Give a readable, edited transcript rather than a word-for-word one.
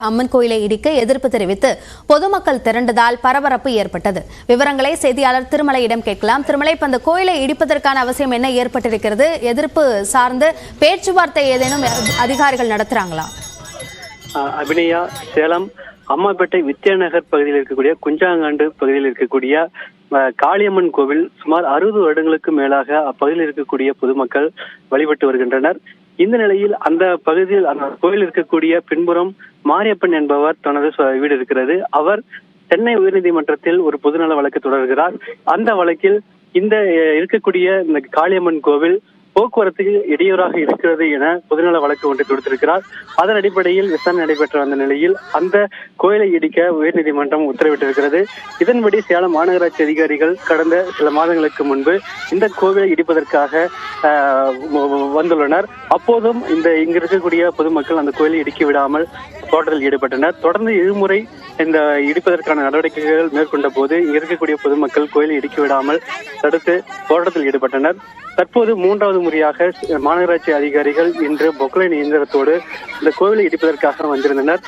அம்மன் கோயிலை இடிக்க எதிர்ப்பு தெரிவித்து பொதுமக்கள் திரண்டதால் பரபரப்பு ஏற்பட்டது. விவரங்களை செய்தியாளர் திருமலையிடம் கேட்கலாம். திருமலை, இப்ப அந்த கோயிலை இடிப்பதற்கான அவசியம் என்ன ஏற்பட்டிருக்கிறது? எதிர்ப்பு சார்ந்து பேச்சுவார்த்தை ஏதேனும் அதிகாரிகள் நடத்துறாங்களா? அபிநயா, சேலம் அம்மாப்பேட்டை வித்யாநகர் பகுதியில் இருக்கக்கூடிய குஞ்சாங்காண்டு பகுதியில் இருக்கக்கூடிய காளியம்மன் கோவில் சுமார் 60 வருடங்களுக்கு மேலாக அப்பகுதியில் இருக்கக்கூடிய பொதுமக்கள் வழிபட்டு வருகின்றனர். இந்த நிலையில் அந்த பகுதியில் அந்த கோயில் இருக்கக்கூடிய பின்புறம் மாரியப்பன் என்பவர் தனது வீடு இருக்கிறது. அவர் சென்னை உயர்நீதிமன்றத்தில் ஒரு பொதுநல வழக்கு தொடர்கிறார். அந்த வழக்கில் இந்த இருக்கக்கூடிய இந்த காளியம்மன் கோவில் போக்குவரத்துக்கு இடையூறாக இருக்கிறது என பொதுநல வழக்கு ஒன்றை தொடுத்திருக்கிறார். அதன் அடிப்படையில் விசாரணை நடைபெற்ற வந்த நிலையில் அந்த கோயிலை இடிக்க உயர்நீதிமன்றம் உத்தரவிட்டிருக்கிறது. இதன்படி சேலம் மாநகராட்சி அதிகாரிகள் கடந்த சில மாதங்களுக்கு முன்பு இந்த கோவிலை இடிப்பதற்காக வந்துள்ளனர். அப்போதும் இங்க இருக்கக்கூடிய பொதுமக்கள் அந்த கோயிலை இடிக்க விடாமல் போராட்டத்தில் ஈடுபட்டனர். தொடர்ந்து இருமுறை இந்த இடிப்பதற்கான நடவடிக்கைகள் மேற்கொண்ட போது இங்க இருக்கக்கூடிய பொதுமக்கள் கோயிலை இடிக்க விடாமல் தடுத்து போராட்டத்தில் ஈடுபட்டனர். தற்போது 3வது முறையாக மாநகராட்சி அதிகாரிகள் இன்று பொக்லைன் இயந்திரத்தோடு இந்த கோவிலை இடிப்பதற்காக வந்திருந்தனர்.